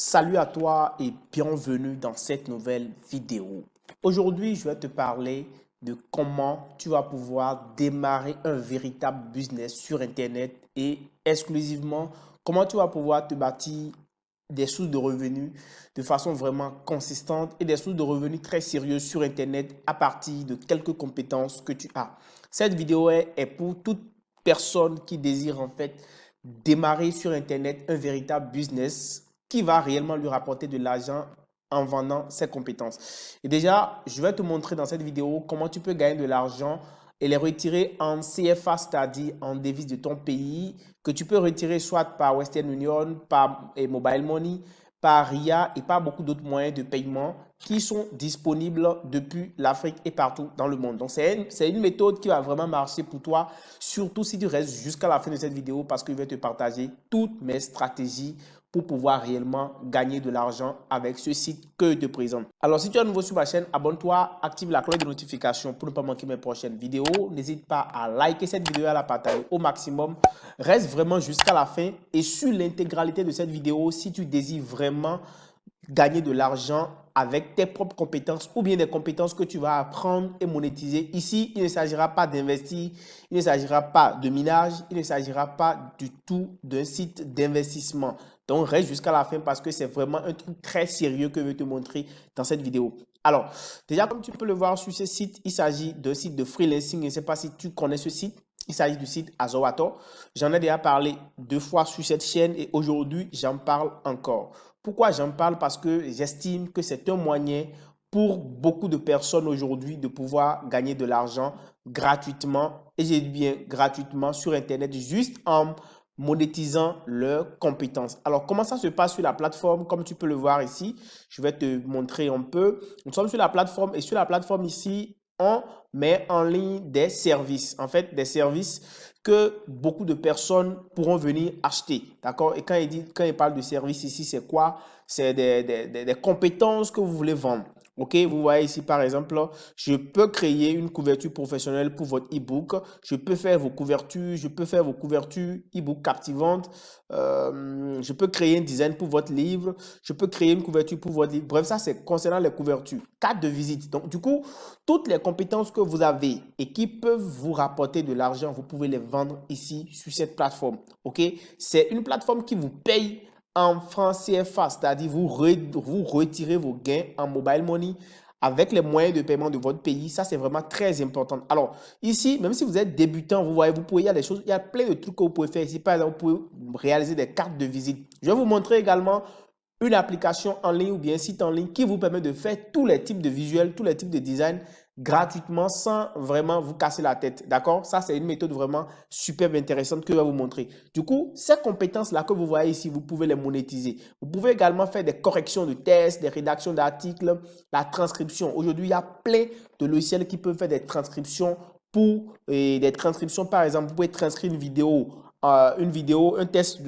Salut à toi et bienvenue dans cette nouvelle vidéo. Aujourd'hui, je vais te parler de comment tu vas pouvoir démarrer un véritable business sur Internet et exclusivement comment tu vas pouvoir te bâtir des sources de revenus de façon vraiment consistante et des sources de revenus très sérieuses sur Internet à partir de quelques compétences que tu as. Cette vidéo est pour toute personne qui désire en fait démarrer sur Internet un véritable business qui va réellement lui rapporter de l'argent en vendant ses compétences. Et déjà, je vais te montrer dans cette vidéo comment tu peux gagner de l'argent et les retirer en CFA, c'est-à-dire en devise de ton pays, que tu peux retirer soit par Western Union, par Mobile Money, par RIA et par beaucoup d'autres moyens de paiement qui sont disponibles depuis l'Afrique et partout dans le monde. Donc, c'est une méthode qui va vraiment marcher pour toi, surtout si tu restes jusqu'à la fin de cette vidéo parce que je vais te partager toutes mes stratégies pour pouvoir réellement gagner de l'argent avec ce site que je te présente. Alors, si tu es nouveau sur ma chaîne, abonne-toi, active la cloche de notification pour ne pas manquer mes prochaines vidéos. N'hésite pas à liker cette vidéo et à la partager au maximum. Reste vraiment jusqu'à la fin et sur l'intégralité de cette vidéo si tu désires vraiment gagner de l'argent avec tes propres compétences ou bien des compétences que tu vas apprendre et monétiser. Ici, il ne s'agira pas d'investir, il ne s'agira pas de minage, il ne s'agira pas du tout d'un site d'investissement. Donc, reste jusqu'à la fin parce que c'est vraiment un truc très sérieux que je vais te montrer dans cette vidéo. Alors, déjà, comme tu peux le voir sur ce site, il s'agit d'un site de freelancing. Je ne sais pas si tu connais ce site. Il s'agit du site Azoator. J'en ai déjà parlé 2 fois sur cette chaîne et aujourd'hui, j'en parle encore. Pourquoi j'en parle? Parce que j'estime que c'est un moyen pour beaucoup de personnes aujourd'hui de pouvoir gagner de l'argent gratuitement, et j'ai dit bien gratuitement sur Internet, juste en monétisant leurs compétences. Alors, comment ça se passe sur la plateforme? Comme tu peux le voir ici, je vais te montrer un peu. Nous sommes sur la plateforme et sur la plateforme ici, on met en ligne des services. En fait, des services que beaucoup de personnes pourront venir acheter. D'accord? Et quand il parle de services ici, c'est quoi? C'est des compétences que vous voulez vendre. OK, vous voyez ici par exemple, je peux créer une couverture professionnelle pour votre e-book. Je peux faire vos couvertures, je peux faire vos couvertures e-book captivantes. Je peux créer un design pour votre livre. Je peux créer une couverture pour votre livre. Bref, ça c'est concernant les couvertures. Carte de visite. Donc du coup, toutes les compétences que vous avez et qui peuvent vous rapporter de l'argent, vous pouvez les vendre ici sur cette plateforme. OK, c'est une plateforme qui vous paye en francs CFA, c'est-à-dire vous retirez vos gains en mobile money avec les moyens de paiement de votre pays. Ça, c'est vraiment très important. Alors, ici, même si vous êtes débutant, vous voyez, il y a des choses, il y a plein de trucs que vous pouvez faire ici. Par exemple, vous pouvez réaliser des cartes de visite. Je vais vous montrer également une application en ligne ou bien un site en ligne qui vous permet de faire tous les types de visuels, tous les types de design gratuitement sans vraiment vous casser la tête. D'accord? Ça, c'est une méthode vraiment superbe intéressante que je vais vous montrer. Du coup, ces compétences-là que vous voyez ici, vous pouvez les monétiser. Vous pouvez également faire des corrections de tests, des rédactions d'articles, la transcription. Aujourd'hui, il y a plein de logiciels qui peuvent faire des transcriptions des transcriptions. Par exemple, vous pouvez transcrire une vidéo, un test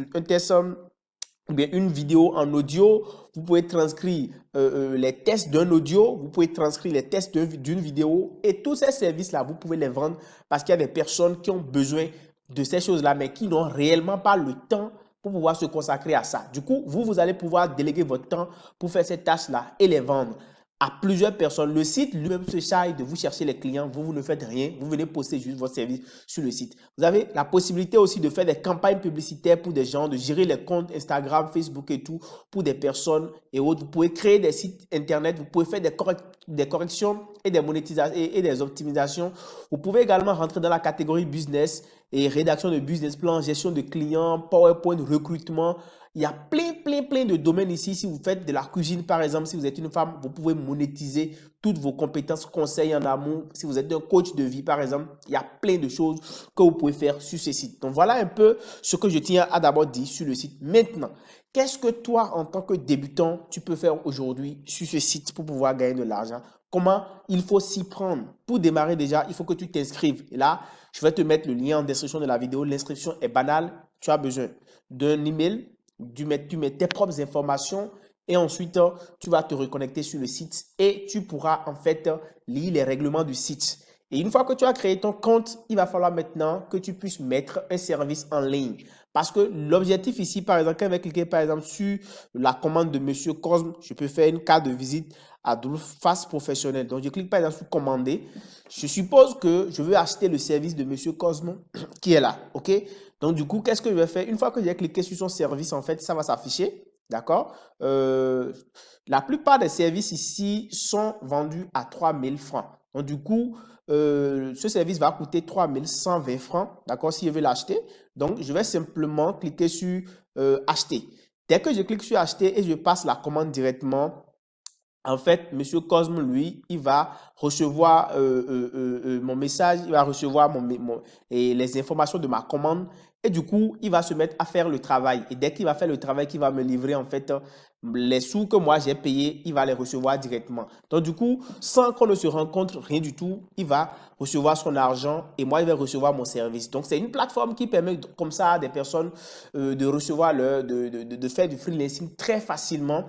ou bien une vidéo en audio, vous pouvez transcrire les tests d'un audio, vous pouvez transcrire les tests d'une vidéo et tous ces services-là, vous pouvez les vendre parce qu'il y a des personnes qui ont besoin de ces choses-là, mais qui n'ont réellement pas le temps pour pouvoir se consacrer à ça. Du coup, vous allez pouvoir déléguer votre temps pour faire ces tâches-là et les vendre à plusieurs personnes. Le site lui-même se charge de vous chercher les clients. Vous ne faites rien. Vous venez poster juste votre service sur le site. Vous avez la possibilité aussi de faire des campagnes publicitaires pour des gens, de gérer les comptes Instagram, Facebook et tout pour des personnes et autres. Vous pouvez créer des sites Internet. Vous pouvez faire des corrections et des monétisations et des optimisations. Vous pouvez également rentrer dans la catégorie business et rédaction de business plan, gestion de clients, PowerPoint, recrutement. Il y a plein de domaines ici. Si vous faites de la cuisine, par exemple, si vous êtes une femme, vous pouvez monétiser toutes vos compétences, conseils en amour. Si vous êtes un coach de vie, par exemple, il y a plein de choses que vous pouvez faire sur ce site. Donc, voilà un peu ce que je tiens à d'abord dire sur le site. Maintenant, qu'est-ce que toi, en tant que débutant, tu peux faire aujourd'hui sur ce site pour pouvoir gagner de l'argent? Comment il faut s'y prendre? Pour démarrer déjà, il faut que tu t'inscrives. Et là, je vais te mettre le lien en description de la vidéo. L'inscription est banale. Tu as besoin d'un email. Tu mets tes propres informations et ensuite tu vas te reconnecter sur le site et tu pourras en fait lire les règlements du site. Et une fois que tu as créé ton compte, il va falloir maintenant que tu puisses mettre un service en ligne. Parce que l'objectif ici, par exemple, quand je vais cliquer par exemple sur la commande de Monsieur Cosme, je peux faire une carte de visite à double face professionnelle. Donc, je clique par exemple sur commander. Je suppose que je veux acheter le service de Monsieur Cosme qui est là. OK? Donc, du coup, qu'est-ce que je vais faire? Une fois que j'ai cliqué sur son service, en fait, ça va s'afficher. D'accord? La plupart des services ici sont vendus à 3000 francs. Donc, du coup, ce service va coûter 3120 francs. D'accord? Si je veux l'acheter. Donc, je vais simplement cliquer sur acheter. Dès que je clique sur acheter et je passe la commande directement, en fait, Monsieur Cosme, lui, il va recevoir mon message, il va recevoir et les informations de ma commande. Et du coup, il va se mettre à faire le travail. Et dès qu'il va faire le travail, qu'il va me livrer, en fait, les sous que moi j'ai payés, il va les recevoir directement. Donc, du coup, sans qu'on ne se rencontre, rien du tout, il va recevoir son argent et moi, il va recevoir mon service. Donc, c'est une plateforme qui permet comme ça à des personnes de recevoir de faire du freelancing très facilement.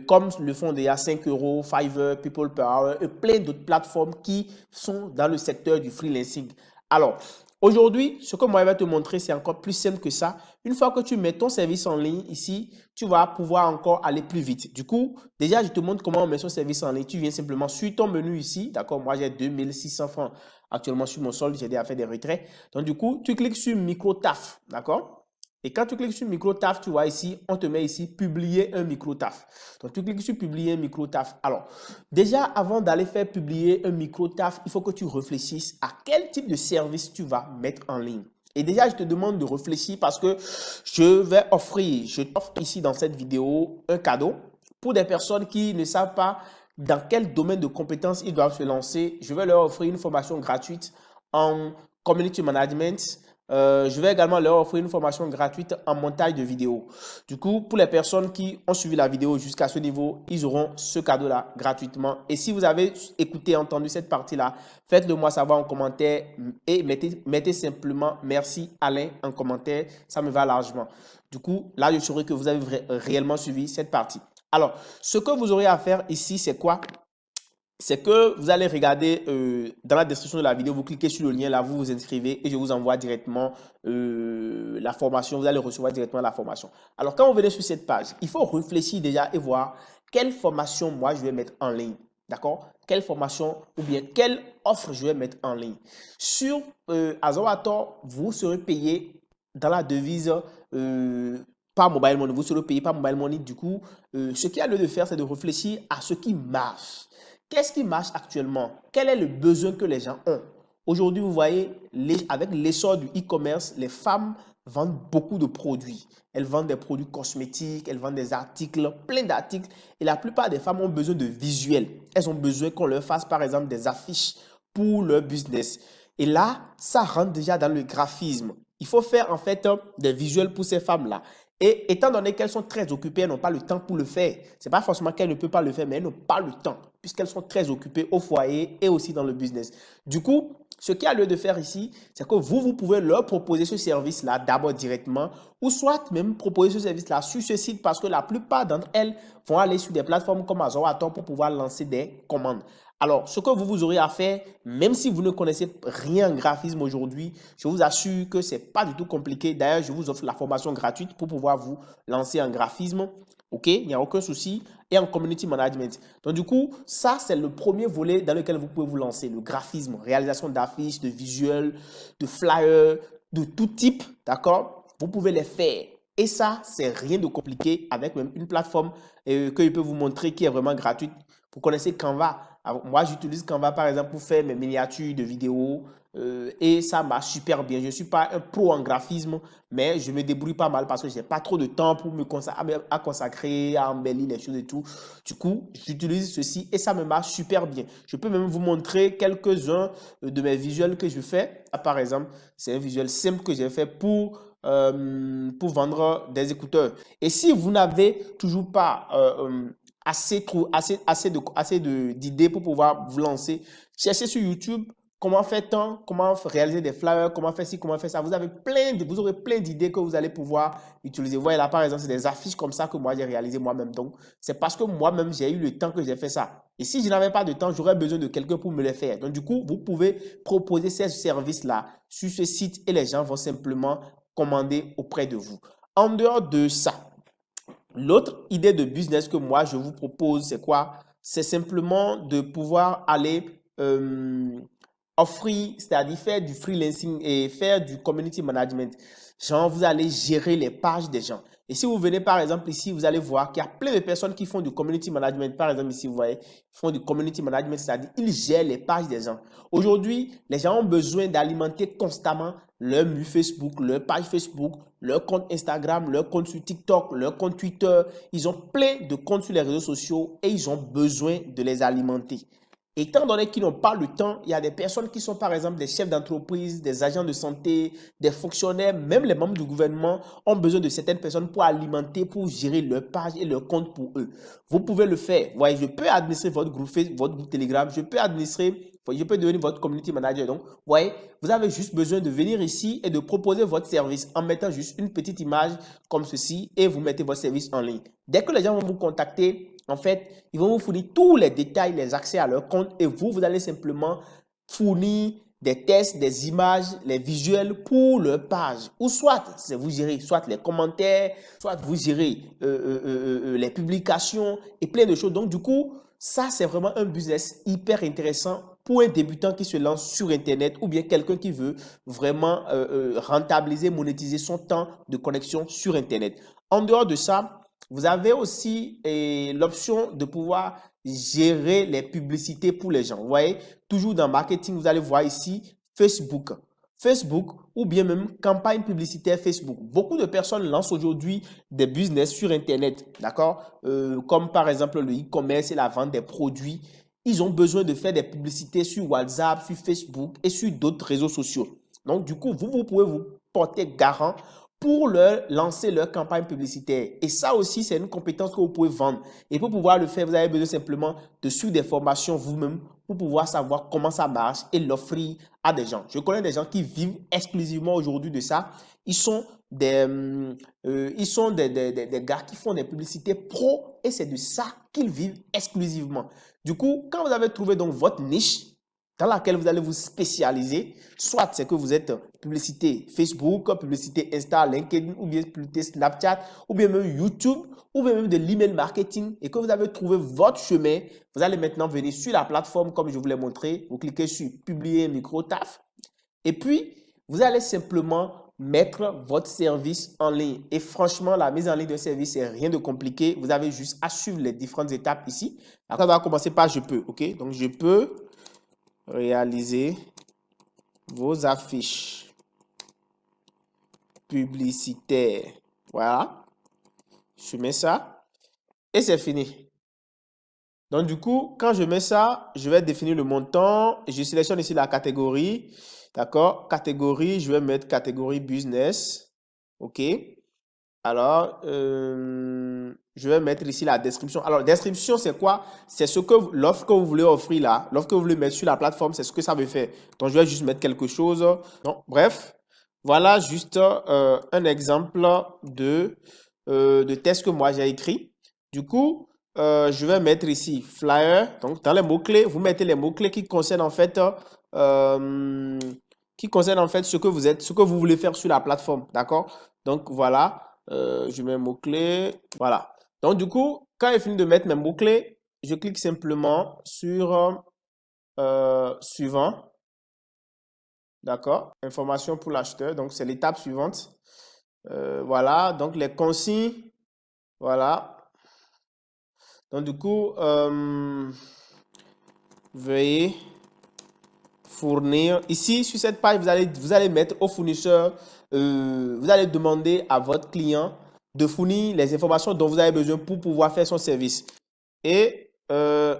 Comme le font déjà 5 euros, Fiverr, People Per Hour et plein d'autres plateformes qui sont dans le secteur du freelancing. Alors, aujourd'hui, ce que moi je vais te montrer, c'est encore plus simple que ça. Une fois que tu mets ton service en ligne ici, tu vas pouvoir encore aller plus vite. Du coup, déjà, je te montre comment on met son service en ligne. Tu viens simplement sur ton menu ici. D'accord, moi j'ai 2600 francs actuellement sur mon solde. J'ai déjà fait des retraits. Donc, du coup, tu cliques sur micro-taf. D'accord? Et quand tu cliques sur micro-taf, tu vois ici, on te met ici publier un micro-taf. Donc, tu cliques sur publier un micro-taf. Alors, déjà, avant d'aller faire publier un micro-taf, il faut que tu réfléchisses à quel type de service tu vas mettre en ligne. Et déjà, je te demande de réfléchir parce que je t'offre ici dans cette vidéo un cadeau pour des personnes qui ne savent pas dans quel domaine de compétences ils doivent se lancer. Je vais leur offrir une formation gratuite en community management. Je vais également leur offrir une formation gratuite en montage de vidéos. Du coup, pour les personnes qui ont suivi la vidéo jusqu'à ce niveau, ils auront ce cadeau-là gratuitement. Et si vous avez écouté, entendu cette partie-là, faites-le moi savoir en commentaire et mettez simplement merci Alain en commentaire. Ça me va largement. Du coup, là, je saurai que vous avez réellement suivi cette partie. Alors, ce que vous aurez à faire ici, c'est quoi? C'est que vous allez regarder dans la description de la vidéo, vous cliquez sur le lien là, vous vous inscrivez et je vous envoie directement la formation. Vous allez recevoir directement la formation. Alors, quand vous venez sur cette page, il faut réfléchir déjà et voir quelle formation moi je vais mettre en ligne. D'accord? Quelle formation ou bien quelle offre je vais mettre en ligne. Sur Azoator, vous serez payé dans la devise par mobile money. Vous serez payé par mobile money. Du coup, ce qu'il y a lieu de faire, c'est de réfléchir à ce qui marche. Qu'est-ce qui marche actuellement? Quel est le besoin que les gens ont? Aujourd'hui, vous voyez, avec l'essor du e-commerce, les femmes vendent beaucoup de produits. Elles vendent des produits cosmétiques, elles vendent des articles, plein d'articles. Et la plupart des femmes ont besoin de visuels. Elles ont besoin qu'on leur fasse, par exemple, des affiches pour leur business. Et là, ça rentre déjà dans le graphisme. Il faut faire, en fait, des visuels pour ces femmes-là. Et étant donné qu'elles sont très occupées, elles n'ont pas le temps pour le faire. Ce n'est pas forcément qu'elles ne peuvent pas le faire, mais elles n'ont pas le temps, puisqu'elles sont très occupées au foyer et aussi dans le business. Du coup, ce qu'il y a lieu de faire ici, c'est que vous pouvez leur proposer ce service-là d'abord directement, ou soit même proposer ce service-là sur ce site, parce que la plupart d'entre elles vont aller sur des plateformes comme Azoator pour pouvoir lancer des commandes. Alors, ce que vous aurez à faire, même si vous ne connaissez rien en graphisme aujourd'hui, je vous assure que ce n'est pas du tout compliqué. D'ailleurs, je vous offre la formation gratuite pour pouvoir vous lancer en graphisme. OK, il n'y a aucun souci. Et en community management. Donc, du coup, ça, c'est le premier volet dans lequel vous pouvez vous lancer. Le graphisme, réalisation d'affiches, de visuels, de flyers, de tout type. D'accord? Vous pouvez les faire. Et ça, c'est rien de compliqué avec même une plateforme que je peux vous montrer qui est vraiment gratuite. Vous connaissez Canva. Alors, moi, j'utilise Canva, par exemple, pour faire mes miniatures de vidéos et ça marche super bien. Je ne suis pas un pro en graphisme, mais je me débrouille pas mal parce que je n'ai pas trop de temps pour me consacrer, à embellir les choses et tout. Du coup, j'utilise ceci et ça me marche super bien. Je peux même vous montrer quelques-uns de mes visuels que je fais. Par exemple, c'est un visuel simple que j'ai fait pour vendre des écouteurs. Et si vous n'avez toujours pas assez d'idées pour pouvoir vous lancer, cherchez sur YouTube comment faire-t-on, comment réaliser des flyers, comment faire ci, comment faire ça. Vous aurez plein d'idées que vous allez pouvoir utiliser. Vous voyez là, par exemple, c'est des affiches comme ça que moi j'ai réalisé moi-même. Donc, c'est parce que moi-même j'ai eu le temps que j'ai fait ça. Et si je n'avais pas de temps, j'aurais besoin de quelqu'un pour me les faire. Donc, du coup, vous pouvez proposer ces services-là sur ce site et les gens vont simplement commander auprès de vous. En dehors de ça, l'autre idée de business que moi je vous propose, c'est quoi? C'est simplement de pouvoir aller offrir, c'est-à-dire faire du freelancing et faire du community management. Genre, vous allez gérer les pages des gens. Et si vous venez par exemple ici, vous allez voir qu'il y a plein de personnes qui font du community management. Par exemple ici, vous voyez, ils font du community management, c'est-à-dire ils gèrent les pages des gens. Aujourd'hui, les gens ont besoin d'alimenter constamment leur mur Facebook, leur page Facebook, leur compte Instagram, leur compte sur TikTok, leur compte Twitter. Ils ont plein de comptes sur les réseaux sociaux et ils ont besoin de les alimenter. Étant donné qu'ils n'ont pas le temps, il y a des personnes qui sont par exemple des chefs d'entreprise, des agents de santé, des fonctionnaires, même les membres du gouvernement ont besoin de certaines personnes pour alimenter, pour gérer leur page et leur compte pour eux. Vous pouvez le faire. Voyez, je peux administrer votre groupe Facebook, votre groupe Telegram, je peux devenir votre community manager. Donc, voyez, vous avez juste besoin de venir ici et de proposer votre service en mettant juste une petite image comme ceci et vous mettez votre service en ligne. Dès que les gens vont vous contacter, en fait, ils vont vous fournir tous les détails, les accès à leur compte et vous allez simplement fournir des tests, des images, les visuels pour leur page. Ou soit, vous gérez soit les commentaires, soit vous gérez les publications et plein de choses. Donc, du coup, ça, c'est vraiment un business hyper intéressant pour un débutant qui se lance sur Internet ou bien quelqu'un qui veut vraiment rentabiliser, monétiser son temps de connexion sur Internet. En dehors de ça, vous avez aussi l'option de pouvoir gérer les publicités pour les gens. Vous voyez, toujours dans marketing, vous allez voir ici Facebook. Facebook ou bien même campagne publicitaire Facebook. Beaucoup de personnes lancent aujourd'hui des business sur Internet, d'accord? Comme par exemple le e-commerce et la vente des produits. Ils ont besoin de faire des publicités sur WhatsApp, sur Facebook et sur d'autres réseaux sociaux. Donc, du coup, vous pouvez vous porter garant pour leur lancer leur campagne publicitaire. Et ça aussi, c'est une compétence que vous pouvez vendre. Et pour pouvoir le faire, vous avez besoin simplement de suivre des formations vous-même pour pouvoir savoir comment ça marche et l'offrir à des gens. Je connais des gens qui vivent exclusivement aujourd'hui de ça. Ils sont des gars qui font des publicités pro et c'est de ça qu'ils vivent exclusivement. Du coup, quand vous avez trouvé donc votre niche, dans laquelle vous allez vous spécialiser, soit c'est que vous êtes publicité Facebook, publicité Insta, LinkedIn, ou bien publicité Snapchat, ou bien même YouTube, ou bien même de l'email marketing, et que vous avez trouvé votre chemin, vous allez maintenant venir sur la plateforme comme je vous l'ai montré, vous cliquez sur publier micro taf, et puis vous allez simplement mettre votre service en ligne. Et franchement, la mise en ligne de service, c'est rien de compliqué. Vous avez juste à suivre les différentes étapes ici. Après, on va commencer par je peux, ok? Donc, je peux réaliser vos affiches publicitaires. Voilà. Je mets ça et c'est fini. Donc, du coup, quand je mets ça, je vais définir le montant. Je sélectionne ici la catégorie. D'accord? Catégorie, je vais mettre catégorie business. OK. Alors, je vais mettre ici la description. Alors, description, c'est quoi? C'est ce que l'offre que vous voulez offrir là, l'offre que vous voulez mettre sur la plateforme, c'est ce que ça veut faire. Donc, je vais juste mettre quelque chose. Donc, bref, voilà juste un exemple de test que moi j'ai écrit. Du coup, je vais mettre ici flyer. Donc, dans les mots-clés, vous mettez les mots-clés qui concernent en fait ce que vous êtes, ce que vous voulez faire sur la plateforme. D'accord? Donc, voilà. Je mets un mot-clé. Voilà. Donc, du coup, quand j'ai fini de mettre mes mots-clés, je clique simplement sur suivant. D'accord. Information pour l'acheteur. Donc, c'est l'étape suivante. Voilà. Donc, les consignes. Voilà. Donc, du coup, veuillez fournir. Ici, sur cette page, vous allez mettre au fournisseur, vous allez demander à votre client de fournir les informations dont vous avez besoin pour pouvoir faire son service. Et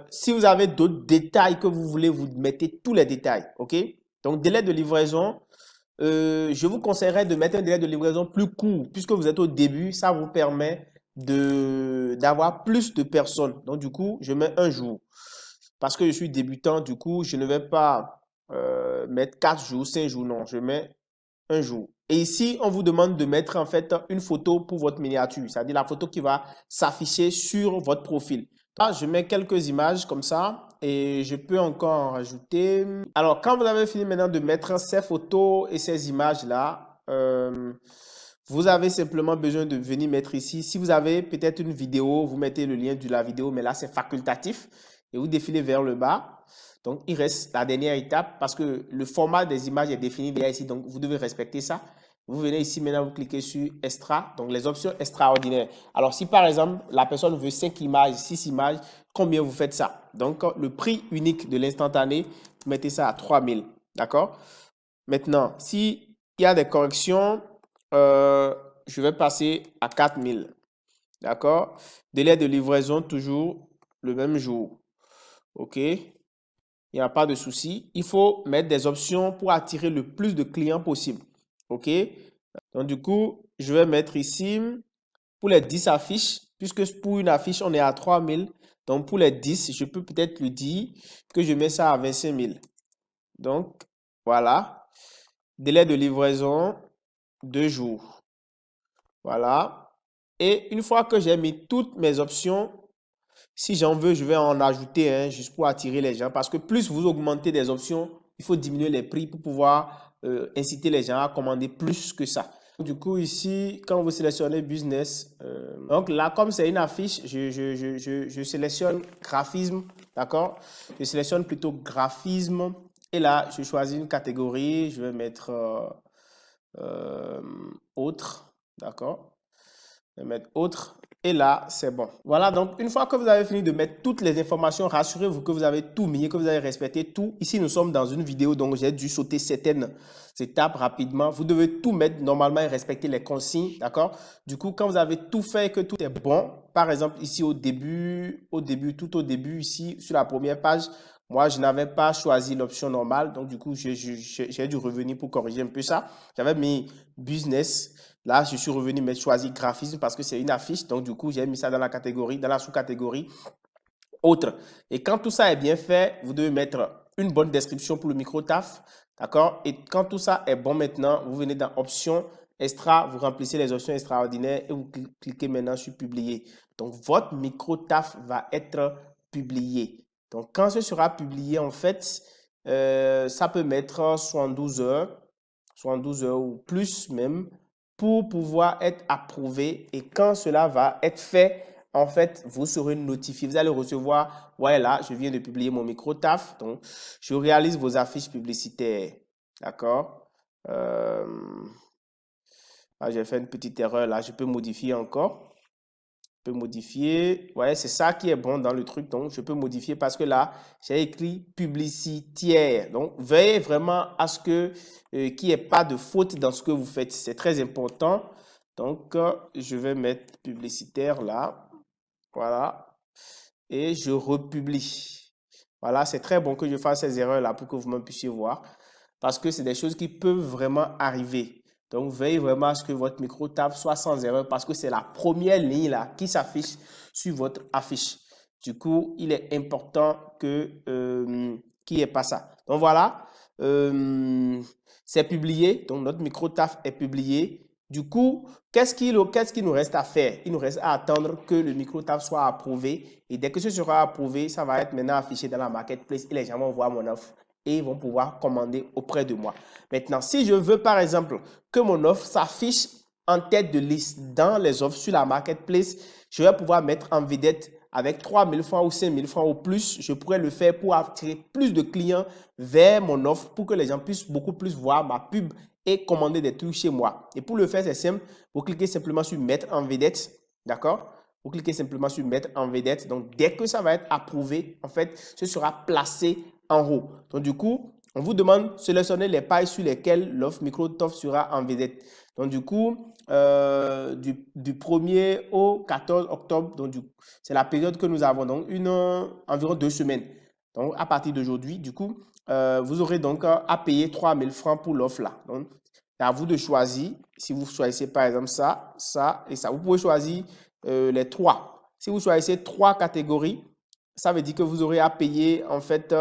si vous avez d'autres détails que vous voulez, vous mettez tous les détails. OK? Donc, délai de livraison, je vous conseillerais de mettre un délai de livraison plus court puisque vous êtes au début. Ça vous permet d'avoir plus de personnes. Donc, du coup, je mets un jour. Parce que je suis débutant, du coup, je ne vais pas mettre 4 jours, 5 jours, non, je mets un jour. Et ici, on vous demande de mettre en fait une photo pour votre miniature, c'est-à-dire la photo qui va s'afficher sur votre profil. Là, je mets quelques images comme ça et je peux encore en rajouter. Alors, quand vous avez fini maintenant de mettre ces photos et ces images-là, vous avez simplement besoin de venir mettre ici. Si vous avez peut-être une vidéo, vous mettez le lien de la vidéo, mais là, c'est facultatif. Et vous défilez vers le bas. Donc, il reste la dernière étape parce que le format des images est défini déjà ici. Donc, vous devez respecter ça. Vous venez ici, maintenant, vous cliquez sur Extra. Donc, les options extraordinaires. Alors, si par exemple, la personne veut 5 images, 6 images, combien vous faites ça? Donc, le prix unique de l'instantané, vous mettez ça à 3000. D'accord? Maintenant, s'il y a des corrections, je vais passer à 4000. D'accord? Délai de livraison, toujours le même jour. OK? Il n'y a pas de souci. Il faut mettre des options pour attirer le plus de clients possible. OK? Donc, du coup, je vais mettre ici pour les 10 affiches, puisque pour une affiche, on est à 3000. Donc, pour les 10, je peux peut-être lui dire que je mets ça à 25 000. Donc, voilà. Délai de livraison, 2 jours. Voilà. Et une fois que j'ai mis toutes mes options, si j'en veux, je vais en ajouter juste pour attirer les gens. Parce que plus vous augmentez des options, il faut diminuer les prix pour pouvoir inciter les gens à commander plus que ça. Du coup, ici, quand vous sélectionnez business, donc là, comme c'est une affiche, je sélectionne graphisme, d'accord? Je sélectionne plutôt graphisme. Et là, je choisis une catégorie. Je vais mettre autre, d'accord? Je vais mettre autre. Et là, c'est bon. Voilà, donc une fois que vous avez fini de mettre toutes les informations, rassurez-vous que vous avez tout mis, que vous avez respecté tout. Ici, nous sommes dans une vidéo, donc j'ai dû sauter certaines étapes rapidement. Vous devez tout mettre normalement et respecter les consignes, d'accord? Du coup, quand vous avez tout fait et que tout est bon, par exemple, ici tout au début, ici, sur la première page, moi, je n'avais pas choisi l'option normale. Donc, du coup, j'ai dû revenir pour corriger un peu ça. J'avais mis business. Là, je suis revenu mettre choisir graphisme parce que c'est une affiche. Donc, du coup, j'ai mis ça dans la catégorie, dans la sous-catégorie autre. Et quand tout ça est bien fait, vous devez mettre une bonne description pour le micro-taf. D'accord? Et quand tout ça est bon maintenant, vous venez dans options extra, vous remplissez les options extraordinaires et vous cliquez maintenant sur publier. Donc, votre micro-taf va être publié. Donc, quand ce sera publié, en fait, ça peut mettre 72 heures ou plus même pour pouvoir être approuvé. Et quand cela va être fait, en fait, vous serez notifié. Vous allez recevoir, ouais, là, je viens de publier mon micro-taf. Donc, je réalise vos affiches publicitaires. D'accord? J'ai fait une petite erreur là. Je peux modifier encore. Je peux modifier. Ouais, c'est ça qui est bon dans le truc. Donc, je peux modifier parce que là, j'ai écrit publicitaire. Donc, veuillez vraiment à ce que qu'il n'y ait pas de faute dans ce que vous faites. C'est très important. Donc, je vais mettre publicitaire là. Voilà. Et je republie. Voilà, c'est très bon que je fasse ces erreurs-là pour que vous-même puissiez voir. Parce que c'est des choses qui peuvent vraiment arriver. Donc, veillez vraiment à ce que votre micro-taf soit sans erreur parce que c'est la première ligne là qui s'affiche sur votre affiche. Du coup, il est important que qu'il n'y ait pas ça. Donc, voilà. C'est publié. Donc, notre micro-taf est publié. Du coup, qu'est-ce qu'il nous reste à faire? Il nous reste à attendre que le micro-taf soit approuvé. Et dès que ce sera approuvé, ça va être maintenant affiché dans la marketplace et les gens vont voir mon offre et ils vont pouvoir commander auprès de moi. Maintenant, si je veux par exemple que mon offre s'affiche en tête de liste dans les offres sur la marketplace, je vais pouvoir mettre en vedette avec 3000 francs ou 5000 francs ou plus. Je pourrais le faire pour attirer plus de clients vers mon offre pour que les gens puissent beaucoup plus voir ma pub et commander des trucs chez moi. Et pour le faire, c'est simple. Vous cliquez simplement sur mettre en vedette. D'accord? Vous cliquez simplement sur mettre en vedette. Donc, dès que ça va être approuvé, en fait, ce sera placé en haut. Donc, du coup, on vous demande de sélectionner les pages sur lesquelles l'offre micro-taf sera en vedette. Donc, du coup, du 1er au 14 octobre, donc c'est la période que nous avons, donc environ 2 semaines. Donc, à partir d'aujourd'hui, du coup, vous aurez donc à payer 3000 francs pour l'offre là. Donc, c'est à vous de choisir. Si vous choisissez par exemple ça, ça et ça, vous pouvez choisir les trois. Si vous choisissez 3 catégories, ça veut dire que vous aurez à payer en fait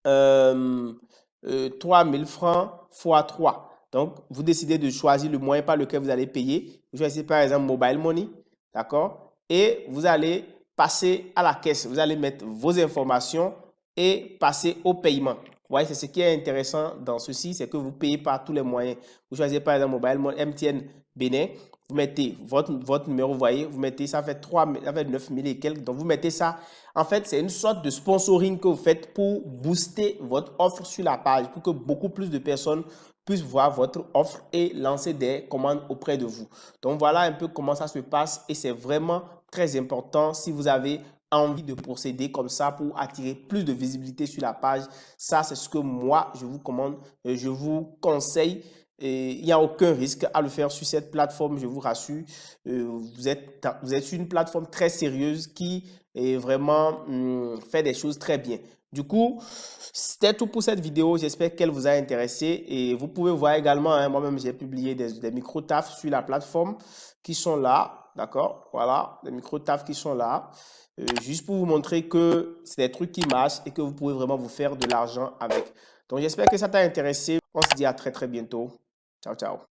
3000 francs fois 3. Donc, vous décidez de choisir le moyen par lequel vous allez payer. Vous choisissez par exemple Mobile Money, d'accord? Et vous allez passer à la caisse. Vous allez mettre vos informations et passer au paiement. voyez, c'est ce qui est intéressant dans ceci, c'est que vous payez par tous les moyens. Vous choisissez par exemple Mobile Money, MTN Bénin, vous mettez votre numéro, vous voyez, vous mettez, ça fait 9 000 et quelques, donc vous mettez ça. En fait, c'est une sorte de sponsoring que vous faites pour booster votre offre sur la page, pour que beaucoup plus de personnes puissent voir votre offre et lancer des commandes auprès de vous. Donc voilà un peu comment ça se passe et c'est vraiment très important si vous avez envie de procéder comme ça pour attirer plus de visibilité sur la page. Ça, c'est ce que moi, je vous commande, je vous conseille. Et il n'y a aucun risque à le faire sur cette plateforme, je vous rassure. Vous êtes sur une plateforme très sérieuse qui est vraiment fait des choses très bien. Du coup, c'était tout pour cette vidéo. J'espère qu'elle vous a intéressé. Et vous pouvez voir également, hein, moi-même, j'ai publié des micro-tafs sur la plateforme qui sont là. D'accord? Voilà, des micro-tafs qui sont là. Juste pour vous montrer que c'est des trucs qui marchent et que vous pouvez vraiment vous faire de l'argent avec. Donc, j'espère que ça t'a intéressé. On se dit à très, très bientôt. Ciao, ciao.